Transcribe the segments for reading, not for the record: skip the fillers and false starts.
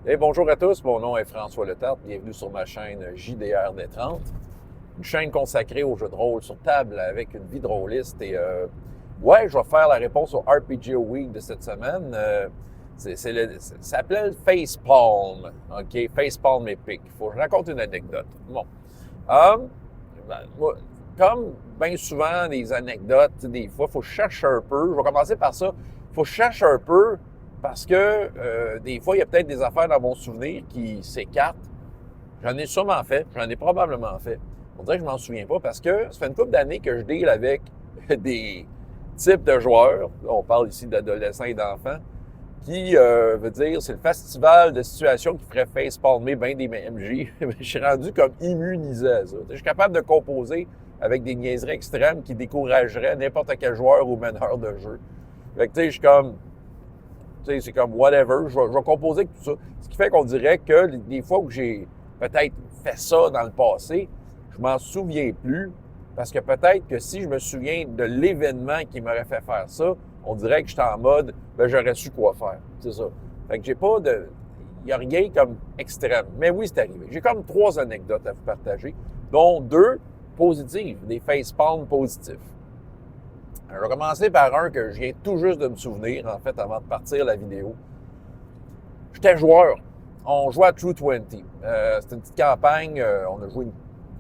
Et bonjour à tous, mon nom est François Letarte, bienvenue sur ma chaîne JDR des 30, une chaîne consacrée aux jeux de rôle sur table avec une vie de rôliste. Ouais, je vais faire la réponse au RPGO Week de cette semaine. Ça s'appelait le Facepalm, OK? Facepalm épique. Faut que je raconte une anecdote. Bon. Moi, comme bien souvent des anecdotes, des fois, il faut que je cherche un peu. Je vais commencer par ça. Il faut que je cherche un peu parce que des fois, il y a peut-être des affaires dans mon souvenir qui s'écartent. J'en ai sûrement fait, j'en ai probablement fait. On dirait que je m'en souviens pas parce que ça fait une couple d'années que je deal avec des types de joueurs. Là, on parle ici d'adolescents et d'enfants qui veut dire c'est le festival de situations qui ferait facepalmer bien des MJ. Je suis rendu comme immunisé à ça. Je suis capable de composer avec des niaiseries extrêmes qui décourageraient n'importe quel joueur ou meneur de jeu. Fait que tu sais, je suis comme, tu sais, c'est comme whatever, je vais composer avec tout ça. Ce qui fait qu'on dirait que des fois où j'ai peut-être fait ça dans le passé, je m'en souviens plus. Parce que peut-être que si je me souviens de l'événement qui m'aurait fait faire ça, on dirait que j'étais en mode, ben j'aurais su quoi faire. C'est ça. Fait que j'ai pas de. Il n'y a rien comme extrême. Mais oui, c'est arrivé. J'ai comme 3 anecdotes à vous partager, dont 2 positives, des facepalms positifs. Alors, je vais commencer par un que je viens tout juste de me souvenir, en fait, avant de partir la vidéo. J'étais joueur. On jouait à True 20. C'était une petite campagne. On a joué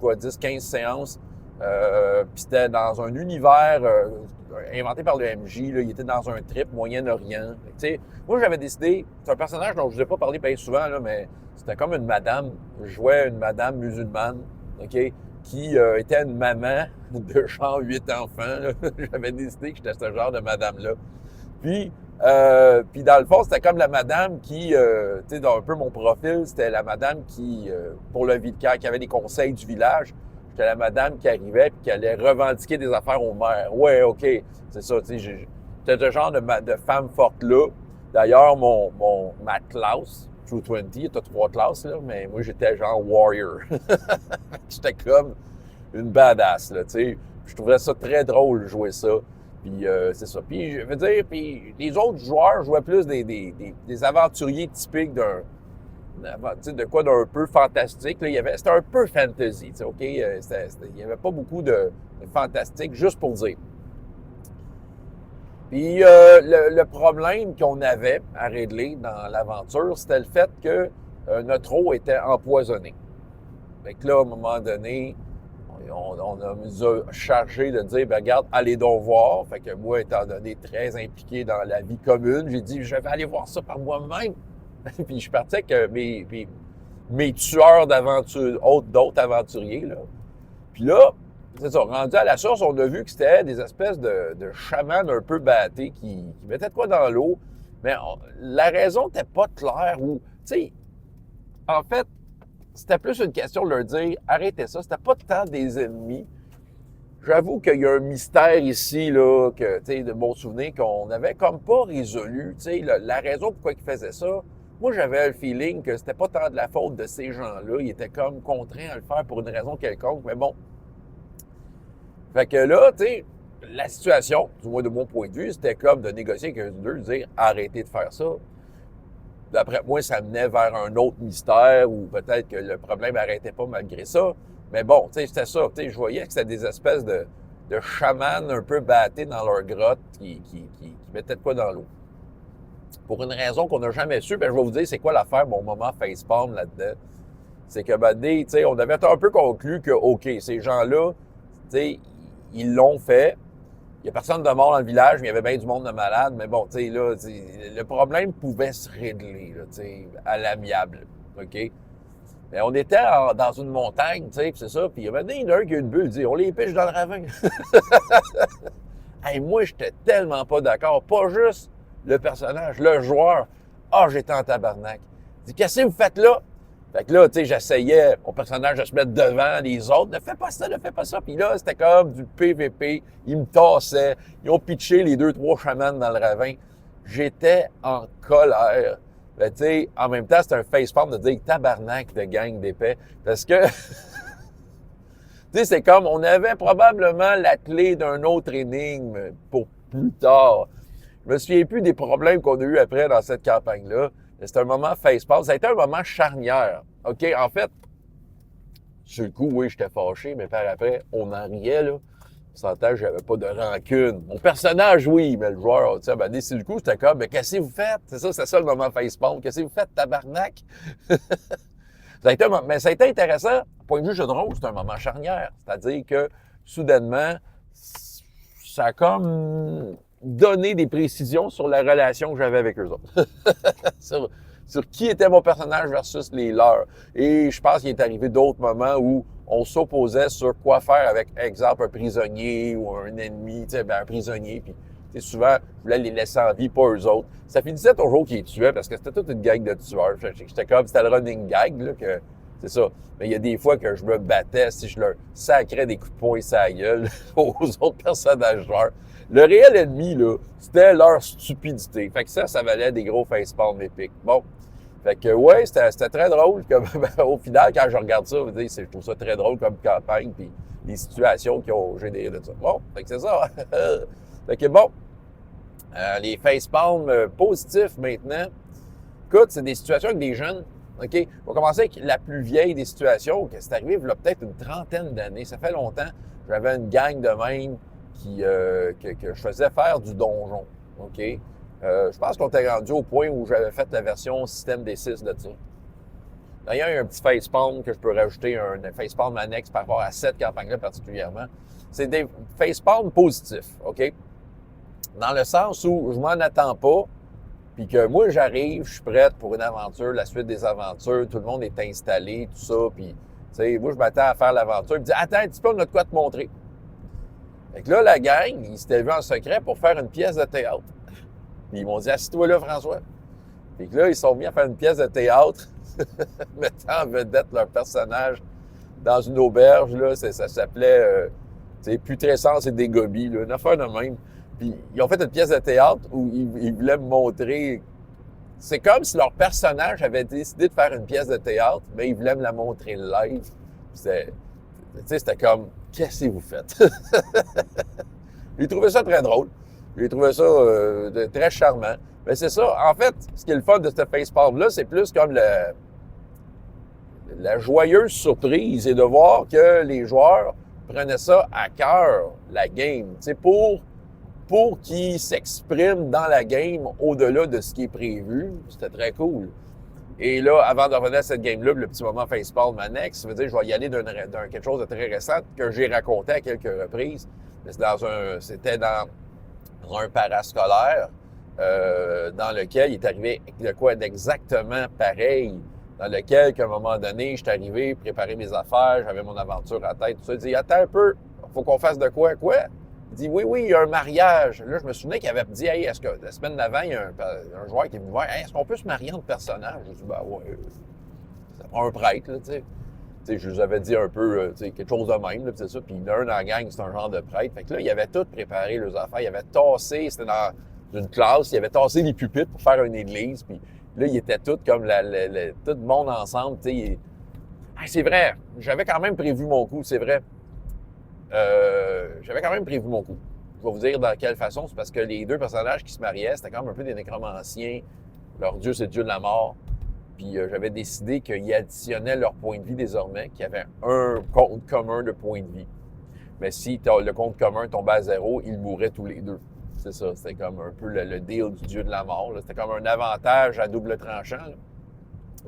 quoi, 10-15 séances. Puis c'était dans un univers inventé par le MJ. Là. Il était dans un trip Moyen-Orient. Moi, j'avais décidé... C'est un personnage dont je ne vous ai pas parlé bien souvent, là, mais c'était comme une madame. Je jouais une madame musulmane, OK, qui était une maman de genre 8 enfants. Là. J'avais décidé que j'étais ce genre de madame-là. Puis dans le fond, c'était comme la madame qui, tu sais, dans un peu mon profil, c'était la madame qui, pour le vicaire, qui avait des conseils du village. J'étais la madame qui arrivait et qui allait revendiquer des affaires au maire. Ouais, OK, c'est ça, tu sais, j'étais ce genre de femme forte-là. D'ailleurs, ma classe, True 20, il y a 3 classes, là, mais moi, j'étais genre warrior. J'étais comme une badass, là, tu sais. Je trouvais ça très drôle, jouer ça. Puis c'est ça. Puis je veux dire, puis les autres joueurs jouaient plus des aventuriers typiques de quoi d'un peu fantastique. Là, c'était un peu fantasy, OK? Il n'y avait pas beaucoup de fantastique, juste pour dire. Puis le problème qu'on avait à régler dans l'aventure, c'était le fait que notre eau était empoisonnée. Fait que là, à un moment donné, on nous a chargé de dire, ben regarde, allez donc voir. Fait que moi, étant donné très impliqué dans la vie commune, j'ai dit, je vais aller voir ça par moi-même. Puis je suis parti avec mes tueurs d'aventure, d'autres aventuriers. Là. Puis là, c'est ça, rendu à la source, on a vu que c'était des espèces de chamans un peu battés qui mettaient de quoi dans l'eau. Mais la raison n'était pas claire. Ou, tu sais, en fait, c'était plus une question de leur dire arrêtez ça. C'était pas tant des ennemis. J'avoue qu'il y a un mystère ici, là, que, tu sais, de mon souvenir qu'on n'avait comme pas résolu. Tu sais, la raison pourquoi ils faisaient ça, moi, j'avais le feeling que c'était pas tant de la faute de ces gens-là. Ils étaient comme contraints à le faire pour une raison quelconque, mais bon. Fait que là, tu sais, la situation, du moins de mon point de vue, c'était comme de négocier avec eux deux, de dire arrêtez de faire ça. D'après moi, ça menait vers un autre mystère ou peut-être que le problème n'arrêtait pas malgré ça. Mais bon, tu sais, c'était ça. Tu sais, je voyais que c'était des espèces de chamans un peu battés dans leur grotte qui mettaient de quoi dans l'eau. Pour une raison qu'on n'a jamais su, ben, je vais vous dire c'est quoi l'affaire, mon moment facepalm là-dedans. C'est que, ben, tu sais, on avait un peu conclu que, OK, ces gens-là, tu sais, ils l'ont fait. Il n'y a personne de mort dans le village, mais il y avait bien du monde de malade. Mais bon, tu sais, là, le problème pouvait se régler, là, tu sais, à l'amiable. OK? Mais on était dans une montagne, tu sais, c'est ça. Puis il y avait un qui a une bulle, dit on les pêche dans le ravin. Hey, moi, j'étais tellement pas d'accord. Pas juste le personnage, le joueur. Ah, j'étais en tabarnak. Il dit qu'est-ce que vous faites là? Fait que là, tu sais, j'essayais, mon personnage, de se mettre devant les autres. Ne fais pas ça, ne fais pas ça. Puis là, c'était comme du PVP. Ils me tassaient. Ils ont pitché les 2-3 chamans dans le ravin. J'étais en colère. Ben, tu sais, en même temps, c'était un facepalm de dire tabarnak de gang d'épais. Parce que, tu sais, c'est comme, on avait probablement la clé d'un autre énigme pour plus tard. Je me souviens plus des problèmes qu'on a eu après dans cette campagne-là. C'était un moment facepalm. Ça a été un moment charnière. OK, en fait, sur le coup, oui, j'étais fâché, mais par après, on en riait, là. On s'entend, j'avais pas de rancune. Mon personnage, oui, mais le joueur, tu sais, ben, sur le coup, c'était comme, mais qu'est-ce que vous faites? C'est ça le moment facepalm. Qu'est-ce que vous faites, tabarnak? Mais ça a été intéressant. Point de vue jeu de rôle, c'est un moment charnière. C'est-à-dire que, soudainement, ça a comme donné des précisions sur la relation que j'avais avec eux autres. sur qui était mon personnage versus les leurs. Et je pense qu'il est arrivé d'autres moments où on s'opposait sur quoi faire avec, exemple, un prisonnier ou un ennemi, tu sais, ben, un prisonnier, puis souvent, je voulais les laisser en vie, pas eux autres. Ça finissait toujours qu'ils tuaient parce que c'était toute une gang de tueurs. J'étais comme, c'était le running gag, là, que c'est ça. Mais il y a des fois que je me battais si je leur sacrais des coups de poing sur la gueule aux autres personnages joueurs. Le réel ennemi, là, c'était leur stupidité. Fait que ça valait des gros facepalms épiques. Bon. Fait que, ouais, c'était très drôle. Comme, ben, au final, quand je regarde ça, je trouve ça très drôle comme campagne, puis les situations qui ont généré de ça. Bon, fait que c'est ça. Fait que bon, les facepalms positifs maintenant. Écoute, c'est des situations avec des jeunes. OK? On va commencer avec la plus vieille des situations, que c'est arrivé il y a peut-être une trentaine d'années. Ça fait longtemps. J'avais une gang de même que je faisais faire du donjon. OK? Je pense qu'on était rendu au point où j'avais fait la version système D6 de ça. D'ailleurs, il y a un petit facepalm que je peux rajouter, un facepalm annexe par rapport à cette campagne-là particulièrement. C'est des facepalms positifs, OK? Dans le sens où je m'en attends pas, puis que moi, j'arrive, je suis prête pour une aventure, la suite des aventures, tout le monde est installé, tout ça, puis, tu sais, moi, je m'attends à faire l'aventure, puis je dis, attends un petit peu, on a de quoi te montrer. Fait que là, la gang, ils s'étaient vus en secret pour faire une pièce de théâtre. Puis ils m'ont dit, assis-toi là, François. Puis là, ils sont mis à faire une pièce de théâtre, mettant en vedette leur personnage dans une auberge, là, ça s'appelait, tu sais, Putrescence et des gobies, là, une affaire de même. Puis ils ont fait une pièce de théâtre où ils voulaient me montrer. C'est comme si leur personnage avait décidé de faire une pièce de théâtre, mais ils voulaient me la montrer live. C'était comme, qu'est-ce que vous faites? J'ai trouvé ça très drôle. J'ai trouvé ça très charmant. Mais c'est ça. En fait, ce qui est le fun de ce facepalm-là, c'est plus comme la joyeuse surprise et de voir que les joueurs prenaient ça à cœur, la game. Tu sais, pour qu'ils s'expriment dans la game au-delà de ce qui est prévu. C'était très cool. Et là, avant de revenir à cette game-là, le petit moment facepalm annexe, ça veut dire que je vais y aller d'un quelque chose de très récent que j'ai raconté à quelques reprises. C'était dans un parascolaire dans lequel il est arrivé de quoi d'exactement pareil, dans lequel, qu'à un moment donné, je suis arrivé, préparer mes affaires, j'avais mon aventure à tête, tout ça. Il dit, attends un peu, faut qu'on fasse de quoi? Quoi? Il dit, oui, il y a un mariage. Là, je me souvenais qu'il avait dit, hey, est-ce que la semaine d'avant, il y a un joueur qui est venu voir, hey, est-ce qu'on peut se marier entre personnages? Je dis, ben ouais, ça prend un prêtre, là, tu sais. Tu sais, je vous avais dit un peu, tu sais, quelque chose de même, là, c'est ça. Puis il y en a un dans la gang, c'est un genre de prêtre. Fait que là, il avait tout préparé, leurs affaires. Il avait tassé, c'était dans une classe, il avait tassé les pupitres pour faire une église. Puis là, ils étaient tous comme tout le monde ensemble, tu sais. C'est vrai, j'avais quand même prévu mon coup, c'est vrai. J'avais quand même prévu mon coup. Je vais vous dire dans quelle façon. C'est parce que les deux personnages qui se mariaient, c'était quand même un peu des nécromanciens. Leur dieu, c'est le dieu de la mort. Puis j'avais décidé qu'ils additionnaient leur point de vie désormais, qu'il y avait un compte commun de points de vie. Mais si le compte commun tombait à zéro, ils mourraient tous les deux. C'est ça, c'était comme un peu le deal du dieu de la mort. C'était comme un avantage à double tranchant. Là.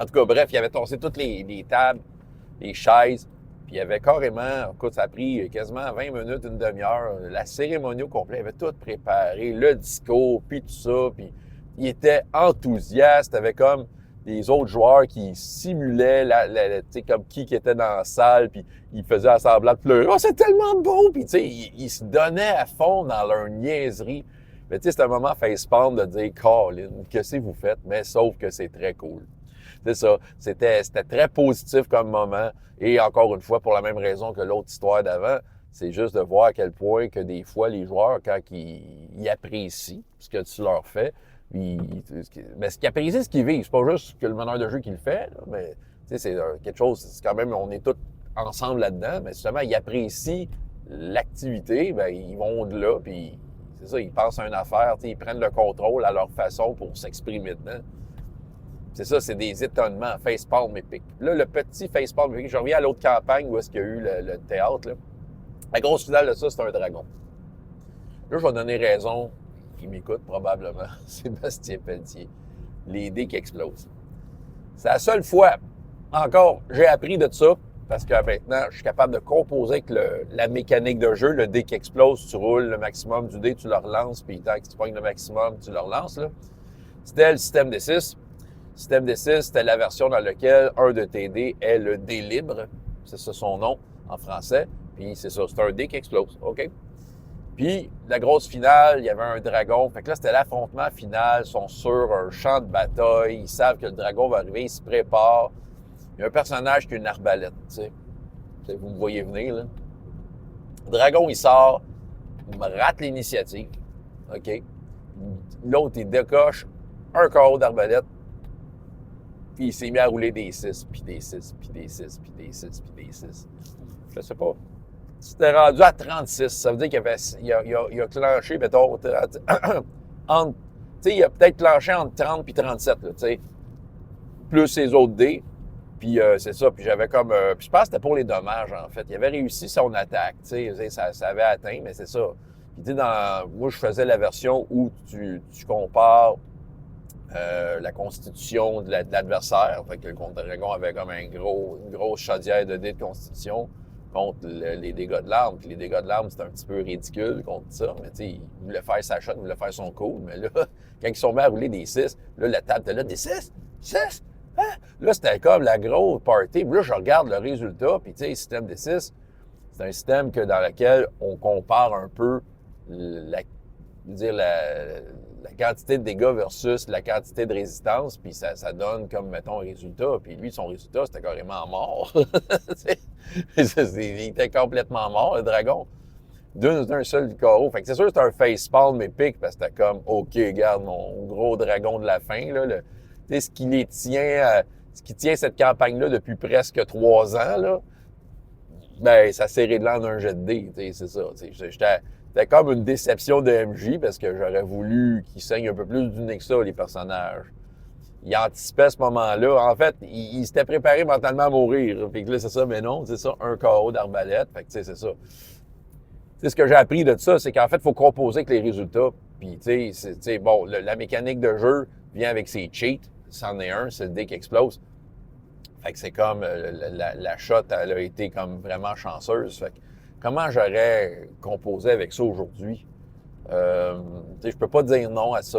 En tout cas, bref, il avait tassé toutes les tables, les chaises. Puis il y avait carrément, écoute, ça a pris quasiment 20 minutes, une demi-heure. La cérémonie au complet, il avait tout préparé, le discours, puis tout ça. Puis il était enthousiaste, avait comme des autres joueurs qui simulaient tu sais, comme qui était dans la salle, puis ils faisaient semblant de pleurer. « Oh, c'est tellement beau! » Puis tu sais, ils se donnaient à fond dans leur niaiserie. Mais tu sais, c'est un moment facepalm de dire « Colin, qu'est-ce que vous faites? » Mais sauf que c'est très cool. C'est ça. C'était très positif comme moment. Et encore une fois, pour la même raison que l'autre histoire d'avant, c'est juste de voir à quel point que des fois, les joueurs, quand ils apprécient ce que tu leur fais, mais ce qu'ils apprécient, c'est ce qu'ils vivent. C'est pas juste que le meneur de jeu qui le fait, là, mais c'est quelque chose, c'est quand même, on est tous ensemble là-dedans, mais justement, ils apprécient l'activité, ben ils vont de là, puis c'est ça, ils pensent à une affaire, ils prennent le contrôle à leur façon pour s'exprimer dedans. C'est ça, c'est des étonnements, facepalm épique. Là, le petit facepalm épique, je reviens à l'autre campagne où est-ce qu'il y a eu le théâtre, là. La grosse finale de ça, c'est un dragon. Là, je vais donner raison, qui m'écoute probablement, Sébastien Pelletier. Les dés qui explosent. C'est la seule fois, encore, j'ai appris de ça, parce que maintenant, je suis capable de composer avec la mécanique de jeu. Le dé qui explose, tu roules le maximum du dé, tu le relances, puis tant que tu pognes le maximum, tu le relances, là. C'était le système D6. Le système D6, c'était la version dans laquelle un de tes dés est le dé libre. C'est ça son nom en français. Puis c'est ça, c'est un dé qui explose, OK? Puis, la grosse finale, il y avait un dragon. Fait que là, c'était l'affrontement final. Ils sont sur un champ de bataille. Ils savent que le dragon va arriver. Ils se préparent. Il y a un personnage qui a une arbalète, tu sais. Vous me voyez venir, là. Le dragon, il sort. Il me rate l'initiative. OK? L'autre, il décoche un carreau d'arbalète. Puis il s'est mis à rouler des 6, puis des 6, puis des 6, puis des 6, puis des 6. Je sais pas. C'était rendu à 36. Ça veut dire qu'il a clenché, mettons, entre, il a peut-être clenché entre 30 et 37, là, tu sais, plus ses autres dés. Puis c'est ça. Puis j'avais comme... puis je pense que c'était pour les dommages, en fait. Il avait réussi son attaque, tu sais, ça avait atteint, mais c'est ça. Puis tu sais, moi, je faisais la version où tu compares la constitution de l'adversaire. Fait que le dragon avait comme une grosse chaudière de dés de constitution contre les dégâts de l'arme. Puis les dégâts de l'arme, c'était un petit peu ridicule contre ça. Mais tu sais, il voulait faire sa shot, il voulait faire son coup. Mais là, quand ils sont mis à rouler des 6, là, la table était là, des 6, 6, hein? Là, c'était comme la grosse party. Puis là, je regarde le résultat. Puis tu sais, le système des 6, c'est un système dans lequel on compare un peu la quantité de dégâts versus la quantité de résistance, puis ça donne comme, mettons, un résultat. Puis lui, son résultat, c'était carrément mort. Il était complètement mort, le dragon. D'un seul carreau. Fait que c'est sûr que c'est un facepalm épique, parce que c'était comme, OK, regarde, mon gros dragon de la fin, là, ce qui tient cette campagne-là depuis presque 3 ans, là, ben, ça s'est réglé en un jet de dés, c'est ça. C'était comme une déception de MJ parce que j'aurais voulu qu'ils saignent un peu plus du nez que ça, les personnages. Ils anticipaient ce moment-là. En fait, ils s'étaient préparés mentalement à mourir. Fait que là, c'est ça, mais non, c'est ça, un carreau d'arbalète. Fait que, tu sais, c'est ça. Tu sais, ce que j'ai appris de ça, c'est qu'en fait, il faut composer avec les résultats. Puis, tu sais, bon, la mécanique de jeu vient avec ses cheats. C'en est un, c'est le dé qui explose. Fait que c'est comme, la shot, elle a été comme vraiment chanceuse. Fait que, comment j'aurais composé avec ça aujourd'hui? Je peux pas dire non à ça.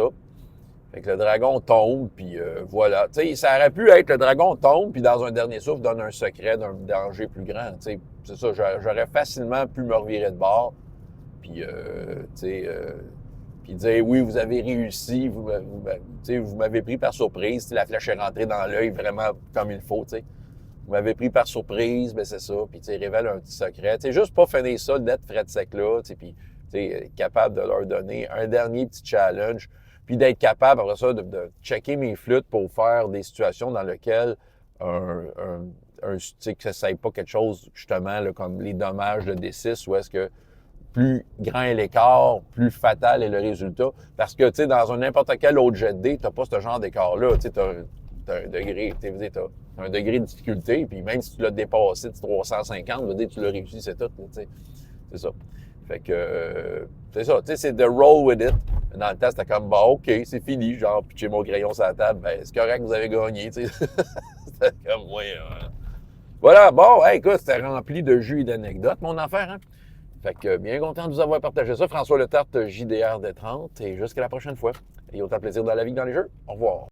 Fait que le dragon tombe, puis voilà. T'sais, ça aurait pu être le dragon tombe, puis dans un dernier souffle, donne un secret d'un danger plus grand. T'sais. C'est ça, j'aurais facilement pu me revirer de bord, puis puis dire oui, vous avez réussi, vous m'avez pris par surprise. La flèche est rentrée dans l'œil vraiment comme il faut. T'sais. Vous m'avez pris par surprise, ben c'est ça. Puis, tu sais, révèle un petit secret. Tu sais, juste pas finir ça, net frais de sec-là, tu sais, puis, tu sais, capable de leur donner un dernier petit challenge, puis d'être capable, après ça, de checker mes flûtes pour faire des situations dans lesquelles tu sais, que ça n'aille pas quelque chose, justement, là, comme les dommages de D6, ou est-ce que plus grand est l'écart, plus fatal est le résultat. Parce que, tu sais, dans n'importe quel autre jet de dés, t'as pas ce genre d'écart-là. Tu sais, t'as un degré, t'as un degré de difficulté, puis même si tu l'as dépassé de 350, dès que tu l'as réussi, c'est tout. C'est ça. Fait que, c'est ça. Tu sais, c'est de roll with it. Dans le temps, c'était comme, bah, OK, c'est fini. Genre, pitcher mon crayon sur la table, ben, c'est correct, vous avez gagné, tu sais. C'était comme, ouais. Voilà, bon, hey, écoute, c'était rempli de jus et d'anecdotes, mon affaire, hein. Fait que, bien content de vous avoir partagé ça. François Letarte, JDR des 30, et jusqu'à la prochaine fois. Et autant plaisir dans la vie que dans les jeux. Au revoir.